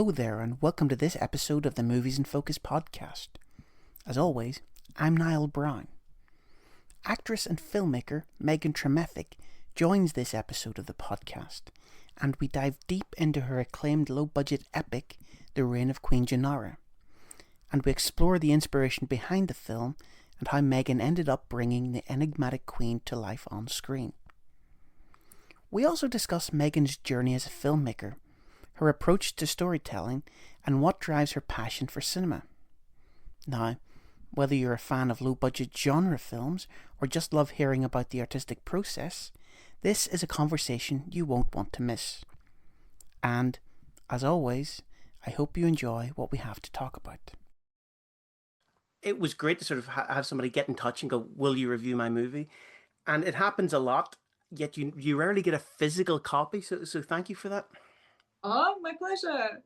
Hello there, and welcome to this episode of the Movies in Focus podcast. As always, I'm Niall Brown. Actress and filmmaker Megan Tremethick joins this episode of the podcast, and we dive deep into her acclaimed low-budget epic, The Reign of Queen Ginnarra, and we explore the inspiration behind the film and how Megan ended up bringing the enigmatic queen to life on screen. We also discuss Megan's journey as a filmmaker, her approach to storytelling, and what drives her passion for cinema. Now, whether you're a fan of low-budget genre films or just love hearing about the artistic process, this is a conversation you won't want to miss. And, as always, I hope you enjoy what we have to talk about. It was great to sort of have somebody get in touch and go, will you review my movie? And it happens a lot, yet you rarely get a physical copy, so thank you for that. Oh, my pleasure.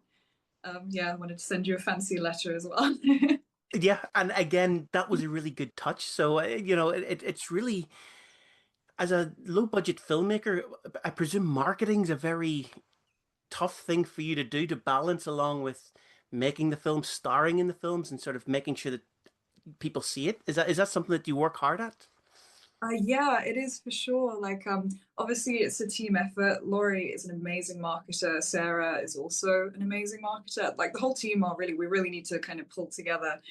I wanted to send you a fancy letter as well. Yeah, and again, that was a really good touch. So, it's really, as a low-budget filmmaker, I presume marketing's a very tough thing for you to do, to balance along with making the film, starring in the films, and sort of making sure that people see it. Is that something that you work hard at? Yeah, it is for sure. Obviously it's a team effort. Laurie is an amazing marketer. Sarah is also an amazing marketer. Like the whole team we really need to kind of pull together,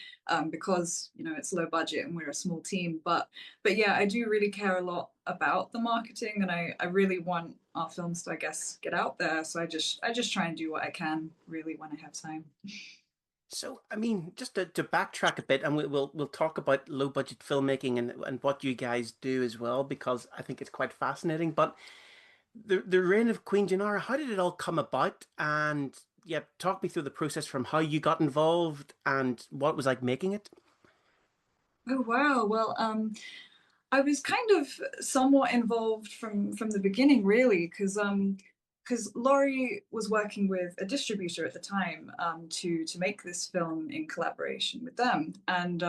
because, it's low budget and we're a small team. But yeah, I do really care a lot about the marketing, and I really want our films to, I guess, get out there. So I just try and do what I can really when I have time. So, I mean, just to backtrack a bit, and we'll talk about low budget filmmaking and what you guys do as well, because I think it's quite fascinating. But the Reign of Queen Ginnarra, how did it all come about? And yeah, talk me through the process from how you got involved and what it was like making it. Oh wow. Well, I was kind of somewhat involved from the beginning, really, because Laurie was working with a distributor at the time, to make this film in collaboration with them, and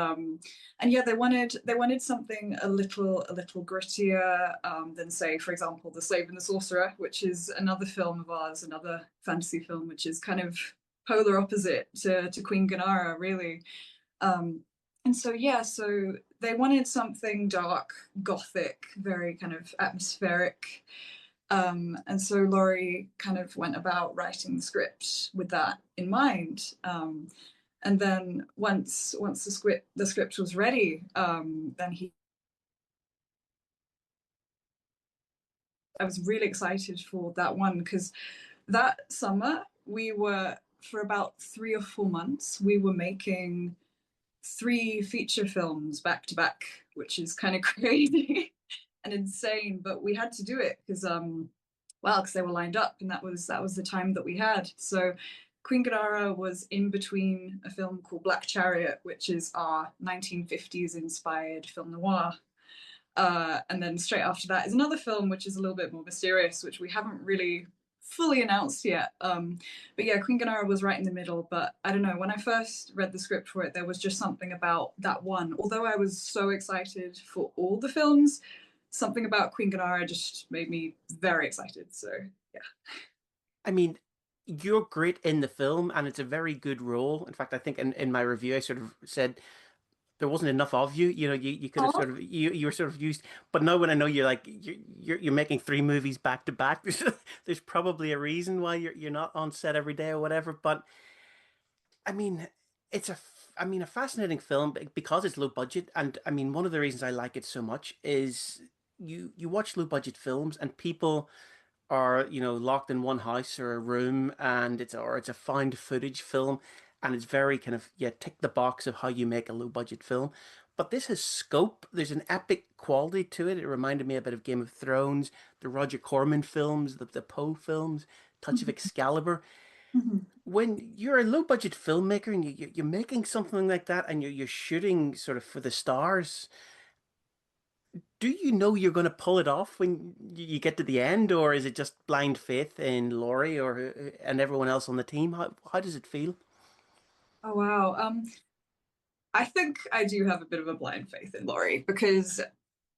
yeah, they wanted something a little grittier, than, say, for example, The Slave and the Sorcerer, which is another film of ours, another fantasy film, which is kind of polar opposite to Queen Ginnarra, really. And so yeah, so they wanted something dark, gothic, very kind of atmospheric. And so Laurie kind of went about writing the script with that in mind. And then once the script was ready, then I was really excited for that one, because that summer for about 3 or 4 months, we were making 3 feature films back to back, which is kind of crazy and insane, but we had to do it because they were lined up, and that was the time that we had. So Queen Ginnarra was in between a film called Black Chariot, which is our 1950s inspired film noir. And then straight after that is another film which is a little bit more mysterious, which we haven't really fully announced yet. But yeah, Queen Ginnarra was right in the middle. But I don't know, when I first read the script for it, there was just something about that one. Although I was so excited for all the films, something about Queen Ginnarra just made me very excited. So yeah. I mean, you're great in the film, and it's a very good role. In fact, I think in my review, I sort of said there wasn't enough of you. You could have Oh, sort of you were sort of used. But now when I know you're making 3 movies back to back, there's probably a reason why you're not on set every day or whatever. But I mean, a fascinating film because it's low budget, and I mean, one of the reasons I like it so much is you watch low budget films and people are locked in one house or a room, and it's a found footage film, and it's very kind of, yeah, tick the box of how you make a low budget film. But this has scope. There's an epic quality to it. It reminded me a bit of Game of Thrones, the Roger Corman films, the Poe films, touch of Excalibur. mhm. When you're a low budget filmmaker and you're making something like that, and you're shooting sort of for the stars, do you know you're going to pull it off when you get to the end, or is it just blind faith in Laurie or and everyone else on the team? How does it feel? Oh wow. I think I do have a bit of a blind faith in Laurie, because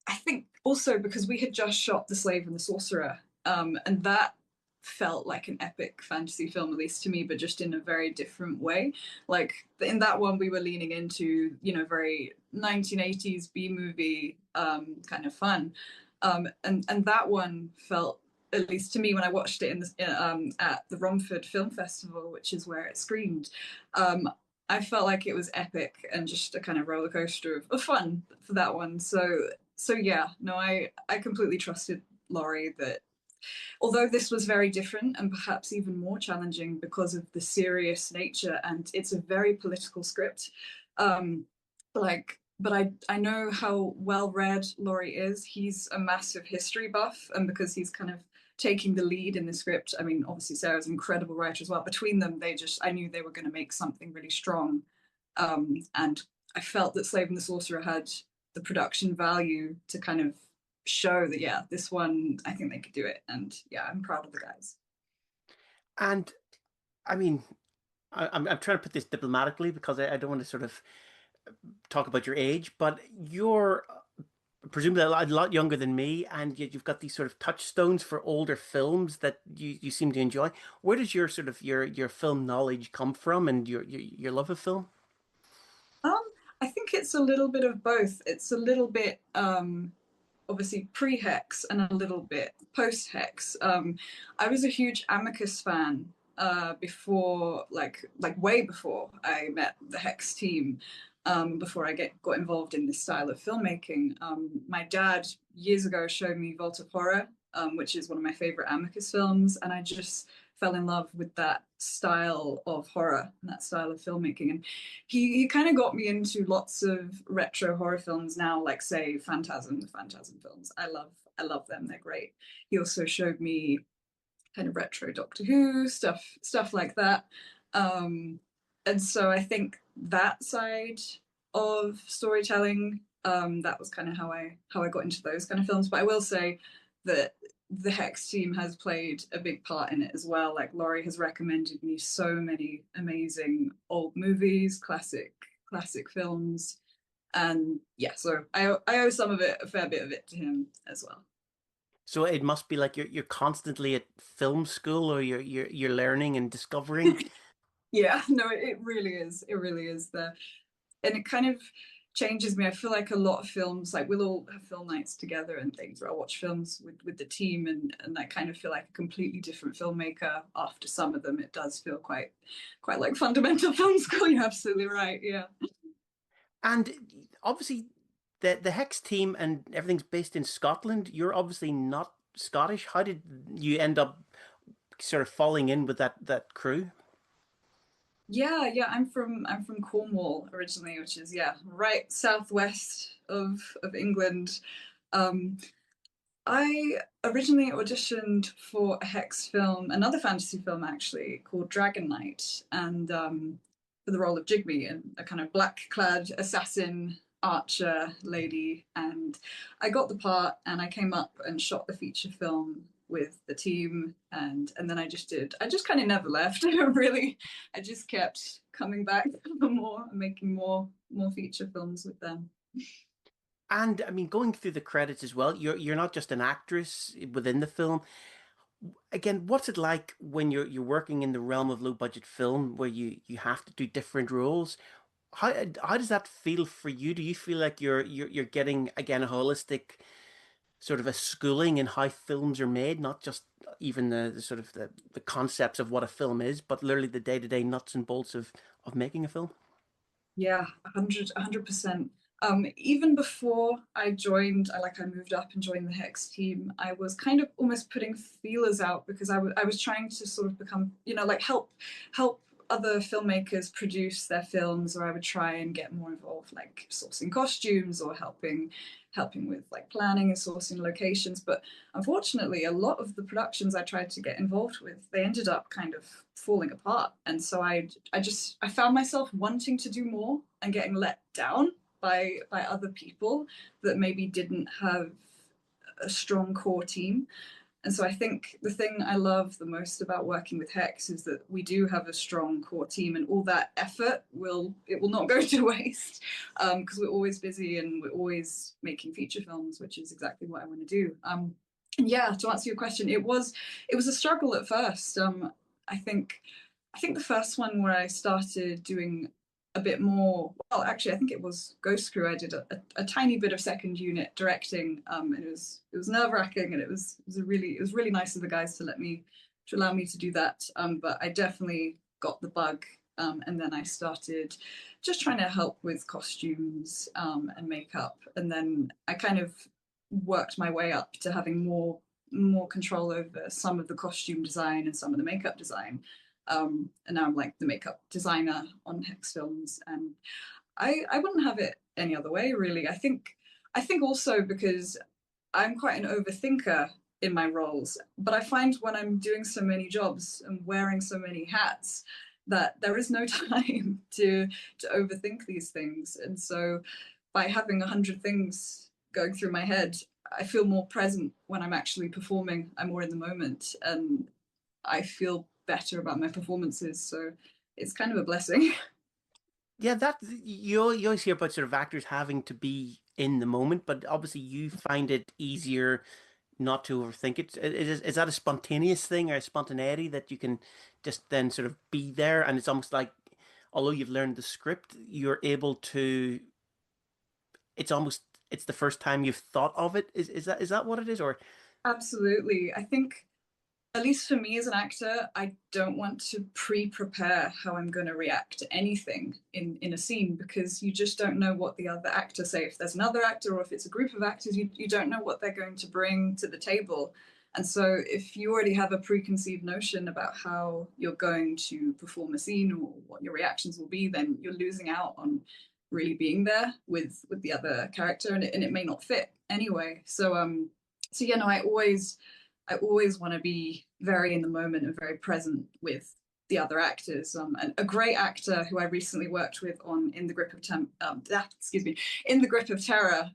I think also because we had just shot The Slave and the Sorcerer, and that felt like an epic fantasy film, at least to me, but just in a very different way. Like in that one, we were leaning into, you know, very 1980s B movie kind of fun. And that one felt, at least to me, when I watched it at the Romford Film Festival, which is where it screened, I felt like it was epic and just a kind of roller coaster of fun for that one. So yeah, no, I completely trusted Laurie that although this was very different and perhaps even more challenging because of the serious nature, and it's a very political script, but I know how well read Laurie is. He's a massive history buff, and because he's kind of taking the lead in the script, I mean, obviously Sarah's an incredible writer as well. Between them, I knew they were going to make something really strong. And I felt that Slave and the Sorcerer had the production value to kind of show that, yeah, this one, I think they could do it. And yeah, I'm proud of the guys. And I mean, I'm trying to put this diplomatically because I don't want to sort of talk about your age, but you're presumably a lot younger than me, and yet you've got these sort of touchstones for older films that you seem to enjoy. Where does your sort of your film knowledge come from, and your love of film? Um, I think it's a little bit of both. It's a little bit obviously pre-Hex and a little bit post-Hex. I was a huge Amicus fan before, like way before I met the Hex team. Before I got involved in this style of filmmaking, my dad years ago showed me Vault of Horror, which is one of my favorite Amicus films, and I just fell in love with that style of horror and that style of filmmaking. And he kind of got me into lots of retro horror films now, like say Phantasm, the Phantasm films. I love them. They're great. He also showed me kind of retro Doctor Who stuff like that. And so I think that side of storytelling, that was kind of how I got into those kind of films. But I will say that the Hex team has played a big part in it as well. Like Laurie has recommended me so many amazing old movies, classic films, and yeah, so I owe some of it, a fair bit of it, to him as well. So it must be like you're constantly at film school, or you're learning and discovering. Yeah, no, it really is. It really is there. And it kind of changes me. I feel like a lot of films, like we'll all have film nights together and things where I watch films with the team, and I kind of feel like a completely different filmmaker after some of them. It does feel quite like fundamental film school. You're absolutely right. Yeah. And obviously, the Hex team and everything's based in Scotland. You're obviously not Scottish. How did you end up sort of falling in with that crew? Yeah, I'm from Cornwall originally, which is, yeah, right southwest of England. Um, I originally auditioned for a Hex film, another fantasy film actually, called Dragon Knight, and for the role of Jigme, and a kind of black-clad assassin archer lady. And I got the part, and I came up and shot the feature film with the team, and then I just kind of never left. Really, I just kept coming back for more and making more feature films with them. And I mean, going through the credits as well, you're not just an actress within the film. Again, what's it like when you're working in the realm of low budget film where you have to do different roles? How does that feel for you? Do you feel like you're getting again a holistic sort of a schooling in how films are made, not just even the sort of the concepts of what a film is, but literally the day-to-day nuts and bolts of making a film? Yeah, 100%. Even before I joined, I moved up and joined the Hex team, I was kind of almost putting feelers out because I was trying to sort of become, like help other filmmakers produce their films, or I would try and get more involved, like sourcing costumes or helping with like planning and sourcing locations. But unfortunately, a lot of the productions I tried to get involved with, they ended up kind of falling apart. And so I found myself wanting to do more and getting let down by other people that maybe didn't have a strong core team. And so I think the thing I love the most about working with Hex is that we do have a strong core team, and all that effort will not go to waste, because we're always busy and we're always making feature films, which is exactly what I want to do. Yeah, to answer your question, it was a struggle at first. I think I think the first one where I started doing a bit more, well, actually, I think it was Ghost Crew. I did a tiny bit of second unit directing, and it was nerve-wracking, and it was really nice of the guys to allow me to do that. But I definitely got the bug, and then I started just trying to help with costumes and makeup, and then I kind of worked my way up to having more control over some of the costume design and some of the makeup design. And now I'm like the makeup designer on Hex Films, and I wouldn't have it any other way, really. I think also because I'm quite an overthinker in my roles, but I find when I'm doing so many jobs and wearing so many hats that there is no time to overthink these things. And so by having 100 things going through my head, I feel more present when I'm actually performing. I'm more in the moment, and I feel better about my performances. So it's kind of a blessing. Yeah, that you always hear about sort of actors having to be in the moment, but obviously you find it easier not to overthink it. Is that a spontaneous thing or a spontaneity that you can just then sort of be there, and it's almost like, although you've learned the script, you're able to. It's almost it's the first time you've thought of it. Is that what it is, or Absolutely. I think, at least for me as an actor, I don't want to pre-prepare how I'm going to react to anything in a scene, because you just don't know what the other actor, say if there's another actor or if it's a group of actors, you don't know what they're going to bring to the table. And so if you already have a preconceived notion about how you're going to perform a scene or what your reactions will be, then you're losing out on really being there with the other character, and it may not fit anyway. So yeah, no, I always want to be very in the moment and very present with the other actors. And a great actor who I recently worked with on In the Grip of excuse me, In the Grip of Terror,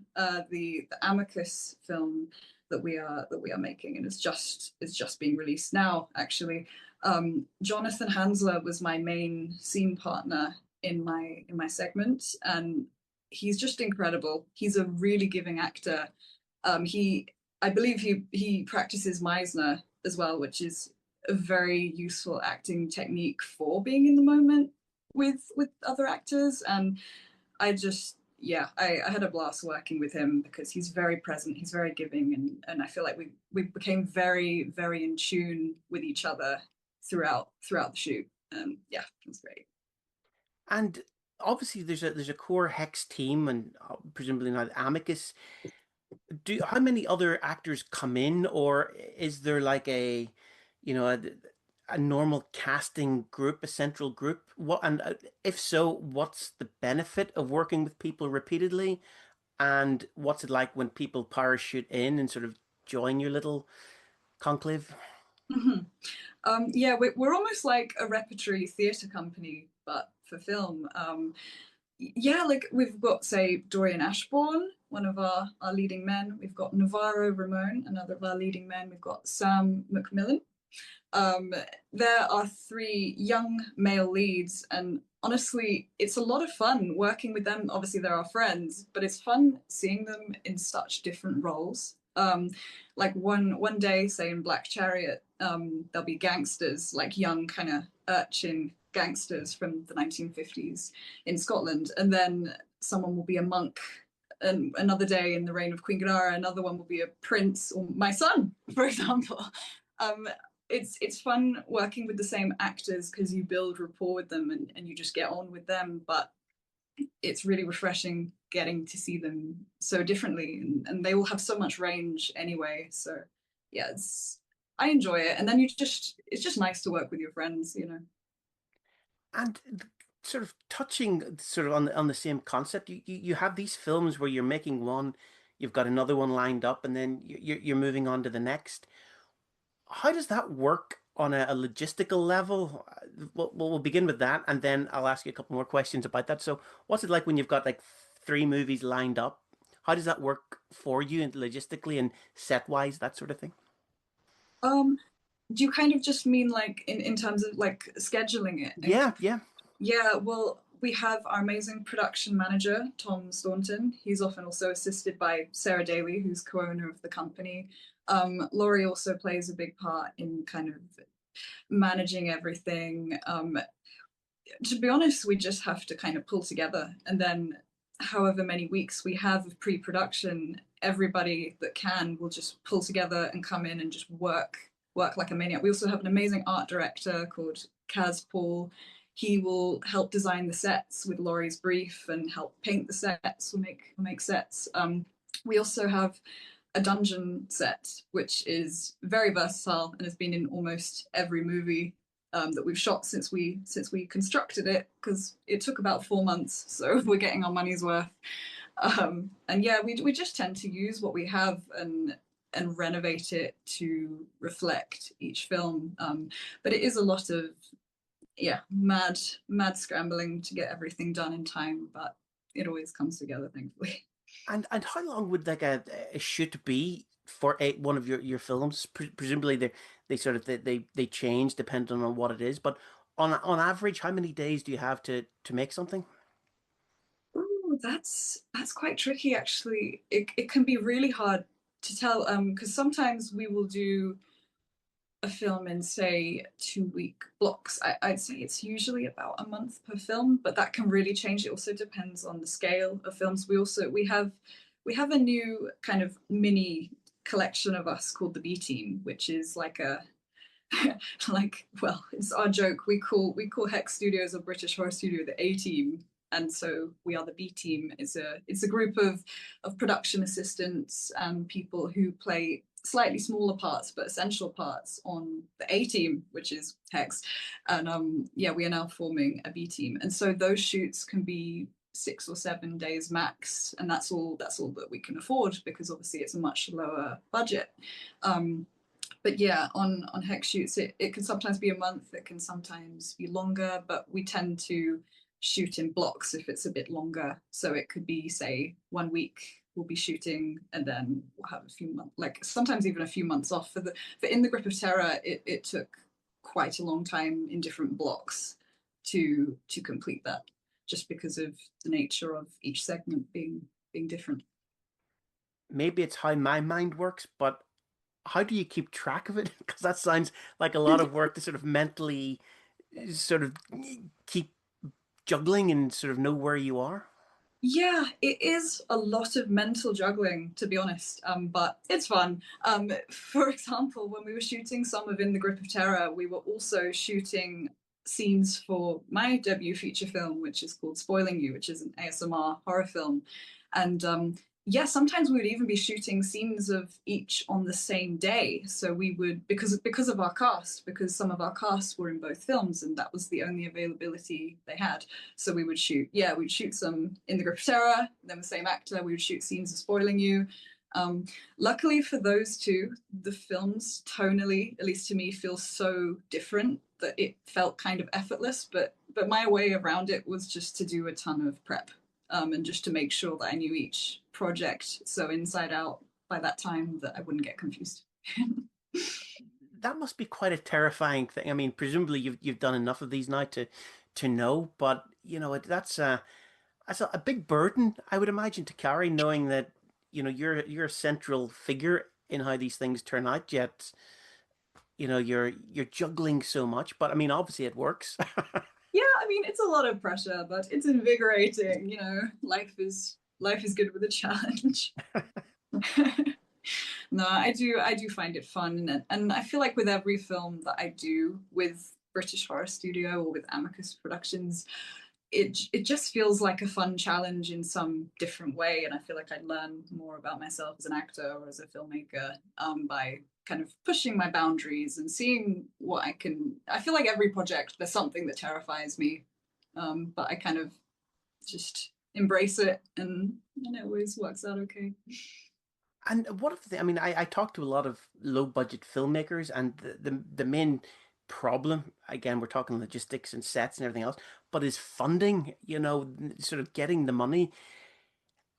the Amicus film that we are making, and it's just being released now. Actually, Jonathan Hansler was my main scene partner in my segment, and he's just incredible. He's a really giving actor. He I believe he practices Meisner as well, which is a very useful acting technique for being in the moment with other actors. And yeah, I had a blast working with him because he's very present, he's very giving, and I feel like we became very, very in tune with each other throughout the shoot. Yeah, it was great. and obviously there's a core Hex team, and presumably now Amicus. Do how many other actors come in, or is there like you know, a normal casting group, a central group? What and if so, what's the benefit of working with people repeatedly, and what's it like when people parachute in and sort of join your little conclave? Mhm. Yeah, we're almost like a repertory theatre company, but for film. Yeah, like we've got, say, Dorian Ashbourne, one of our leading men. We've got Navarro Ramon, another of our leading men. We've got Sam Macmillan. Um, there are three young male leads, and honestly, it's a lot of fun working with them. Obviously, they're our friends, but it's fun seeing them in such different roles. Like one day, say in Black Chariot, there'll be gangsters, like young kind of urchin gangsters from the 1950s in Scotland, and then someone will be a monk. And another day in the Reign of Queen Ginnarra, another one will be a prince or my son, for example. Um, it's fun working with the same actors because you build rapport with them, and you just get on with them. But it's really refreshing getting to see them so differently, and they all have so much range anyway. So yeah, I enjoy it. And then it's just nice to work with your friends, you know. And sort of touching sort of on the same concept, you have these films where you're making one, you've got another one lined up, and then you're moving on to the next. How does that work on a logistical level? We'll begin with that, and then I'll ask you a couple more questions about that. So, what's it like when you've got like three movies lined up? How does that work for you and logistically and set wise, that sort of thing? Um, do you kind of just mean like in terms of like scheduling it and Yeah, yeah. Yeah, well, we have our amazing production manager, Tom Staunton. He's often also assisted by Sarah Daly, who's co-owner of the company. Laurie also plays a big part in kind of managing everything. To be honest, we just have to kind of pull together, and then however many weeks we have of pre-production, everybody that can will just pull together and come in and just work like a maniac. We also have an amazing art director called Kaz Paul. He will help design the sets with Laurie's brief and help paint the sets or make sets. We also have a dungeon set, which is very versatile and has been in almost every movie that we've shot since we constructed it, because it took about 4 months, so we're getting our money's worth. And yeah, we just tend to use what we have and renovate it to reflect each film. But it is a lot of mad scrambling to get everything done in time, but it always comes together, thankfully. And how long would like a shoot be for one of your films? Presumably they sort of they change depending on what it is, but on average, how many days do you have to make something? Ooh, that's quite tricky actually. It can be really hard to tell because sometimes we will do a film in say 2 week blocks. I'd say it's usually about a month per film, but that can really change. It also depends on the scale of films. We have a new kind of mini collection of us called the B Team, which is like a like, well, it's our joke. We call Hex Studios or British Horror Studio the A Team, and so we are the B Team. It's a group of production assistants and people who play slightly smaller parts but essential parts on the A Team, which is Hex. And yeah, we are now forming a B Team, and so those shoots can be 6 or 7 days max, and that's all that we can afford because obviously it's a much lower budget. But yeah, on hex shoots, it can sometimes be a month, it can sometimes be longer, but we tend to shoot in blocks if it's a bit longer. So it could be, say, 1 week we'll be shooting and then we'll have a few months, like sometimes even a few months off. For In the Grip of Terror, it took quite a long time in different blocks to complete that, just because of the nature of each segment being different. Maybe it's how my mind works, but how do you keep track of it? Because that sounds like a lot of work to sort of mentally sort of keep juggling and sort of know where you are. Yeah, it is a lot of mental juggling, to be honest, but it's fun. For example, when we were shooting some of In the Grip of Terror, we were also shooting scenes for my debut feature film, which is called Spoiling You, which is an ASMR horror film. And yeah, sometimes we would even be shooting scenes of each on the same day. So we would, because of our cast, because some of our casts were in both films, and that was the only availability they had. So we'd shoot some In the Grip of Terror, then the same actor, we would shoot scenes of Spoiling You. Um, Luckily for those two, the films tonally, at least to me, feel so different that it felt kind of effortless. But my way around it was just to do a ton of prep, and just to make sure that I knew each project so inside out by that time that I wouldn't get confused. That must be quite a terrifying thing. I mean, presumably you've done enough of these now to know, but you know that's a big burden, I would imagine, to carry, knowing that you're a central figure in how these things turn out. Yet you're juggling so much, but I mean, obviously it works. Yeah, I mean it's a lot of pressure, but it's invigorating. Life is good with a challenge. No, I do find it fun, and I feel like with every film that I do with British Horror Studio or with Amicus Productions, it just feels like a fun challenge in some different way, and I feel like I learn more about myself as an actor or as a filmmaker by kind of pushing my boundaries and seeing what I can. I feel like every project there's something that terrifies me, but I kind of just embrace it, and it always works out okay. And what if I mean, I talk to a lot of low budget filmmakers, and the main problem, again, we're talking logistics and sets and everything else, but is funding, sort of getting the money.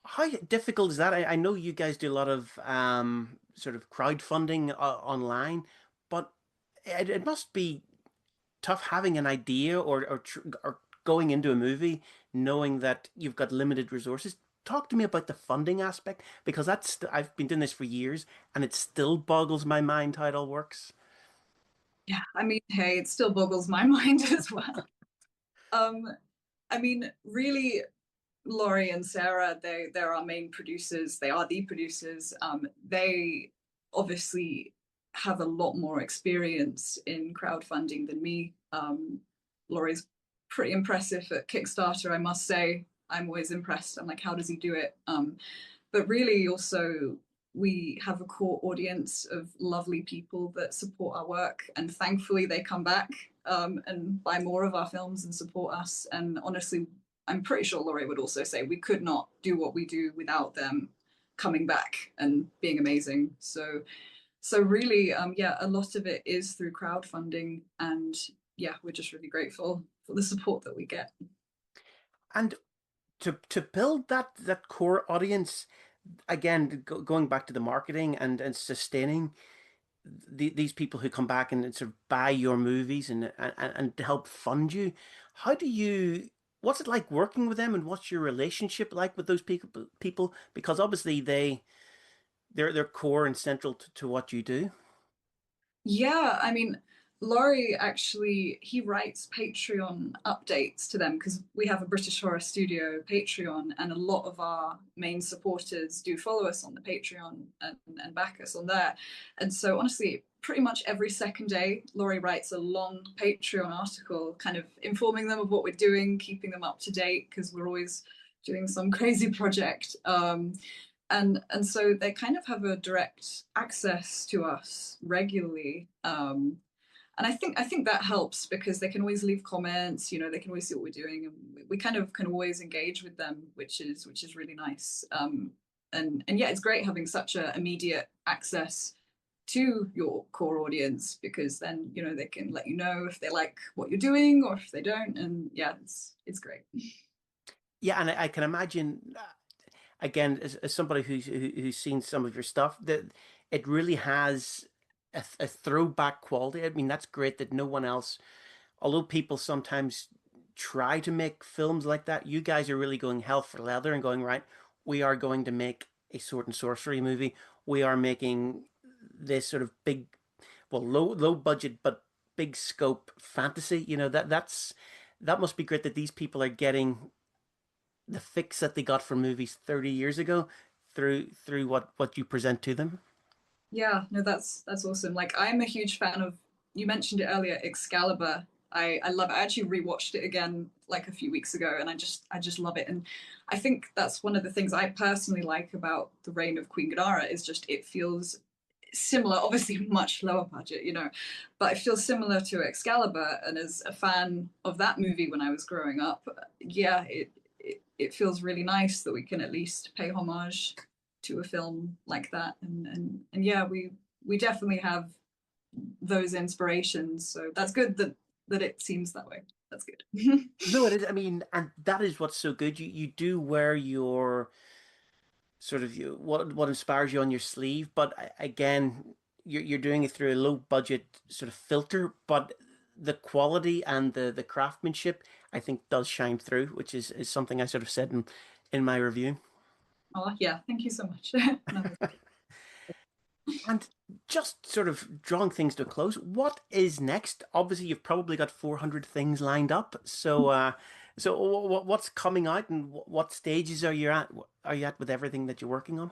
How difficult is that? I know you guys do a lot of sort of crowdfunding online, but it must be tough having an idea or going into a movie knowing that you've got limited resources. talk to me about the funding aspect because I've been doing this for years and it still boggles my mind how it all works. Yeah, I mean, hey, it still boggles my mind as well. Um, I mean, really, Laurie and Sarah, they're our main producers. They are the producers. They obviously have a lot more experience in crowdfunding than me. Laurie's pretty impressive at Kickstarter, I must say. I'm always impressed. I'm like, how does he do it? But really, also, we have a core audience of lovely people that support our work, and thankfully, they come back and buy more of our films and support us. And honestly, I'm pretty sure Laurie would also say we could not do what we do without them coming back and being amazing. So really, yeah, a lot of it is through crowdfunding, and yeah, we're just really grateful for the support that we get. And to build that core audience, again, going back to the marketing and sustaining these people who come back and sort of buy your movies and to help fund you, how do you? What's it like working with them, and what's your relationship like with those people? Because obviously they're core and central to what you do. Yeah, I mean, Laurie actually he writes Patreon updates to them because we have a British Horror Studio Patreon, and a lot of our main supporters do follow us on the Patreon and back us on there. And so honestly, pretty much every second day, Laurie writes a long Patreon article, kind of informing them of what we're doing, keeping them up to date because we're always doing some crazy project. And so they kind of have a direct access to us regularly. And I think that helps because they can always leave comments, they can always see what we're doing, and we kind of can always engage with them, which is really nice. And yeah, it's great having such a immediate access to your core audience because then they can let you know if they like what you're doing or if they don't, and yeah, it's great. Yeah, and I can imagine, again, as somebody who's seen some of your stuff, that it really has a throwback quality. I mean, that's great that no one else, although people sometimes try to make films like that, you guys are really going hell for leather and going, right, we are going to make a sword and sorcery movie. We are making this sort of big, well, low budget but big scope fantasy. That must be great that these people are getting the fix that they got from movies 30 years ago through what you present to them. Yeah, no, that's awesome. Like I'm a huge fan of you mentioned it earlier, Excalibur. I love it. I actually rewatched it again like a few weeks ago and I just love it. And I think that's one of the things I personally like about the Reign of Queen Ginnarra is just it feels similar, obviously much lower budget, but it feels similar to Excalibur. And as a fan of that movie when I was growing up, yeah, it feels really nice that we can at least pay homage to a film like that. And yeah, we definitely have those inspirations. So that's good that it seems that way. That's good. No, it is. I mean, and that is what's so good. You do wear your sort of what inspires you on your sleeve, but again, you're doing it through a low budget sort of filter, but the quality and the craftsmanship I think does shine through, which is something I sort of said in my review. Oh yeah, thank you so much. No. And just sort of drawing things to a close, what is next? Obviously, you've probably got 400 things lined up. So what's coming out and what stages are you at? Are you at with everything that you're working on?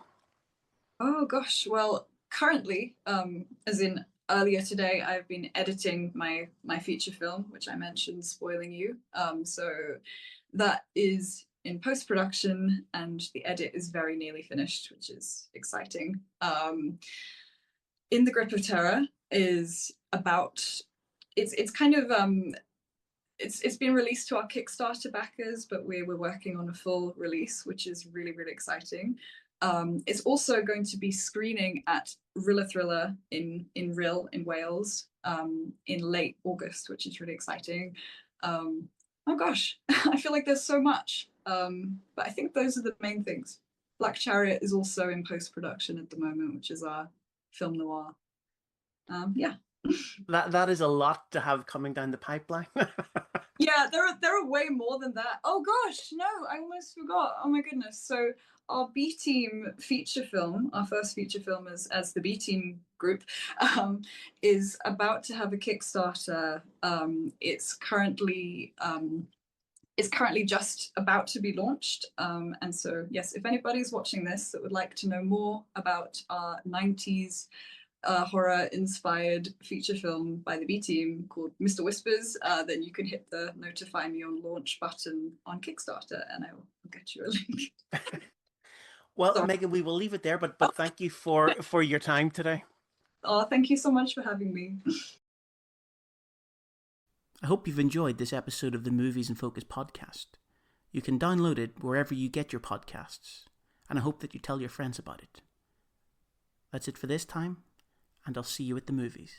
Oh gosh, well, currently, as in earlier today, I've been editing my feature film, which I mentioned, spoiling you. So that is in post production, and the edit is very nearly finished, which is exciting. In the Grip of Terror is about it's kind of it's been released to our Kickstarter backers, but we're working on a full release, which is really really exciting. It's also going to be screening at Rilla Thriller in Rill in Wales in late August, which is really exciting. Oh gosh, I feel like there's so much, but I think those are the main things. Black Chariot is also in post production at the moment, which is our film noir. Yeah. That is a lot to have coming down the pipeline. Yeah, there are way more than that. Oh gosh, no, I almost forgot. Oh my goodness. So our B Team feature film, our first feature film as the B Team group, um, is about to have a Kickstarter. It's currently just about to be launched. And so yes, if anybody's watching this that would like to know more about our 90s horror-inspired feature film by the B Team called Mr. Whispers, then you can hit the notify me on launch button on Kickstarter, and I will get you a link. Well, So, Megan, we will leave it there, but thank you for your time today. oh, thank you so much for having me. I hope you've enjoyed this episode of the Movies in Focus podcast. You can download it wherever you get your podcasts, and I hope that you tell your friends about it. That's it for this time, and I'll see you at the movies.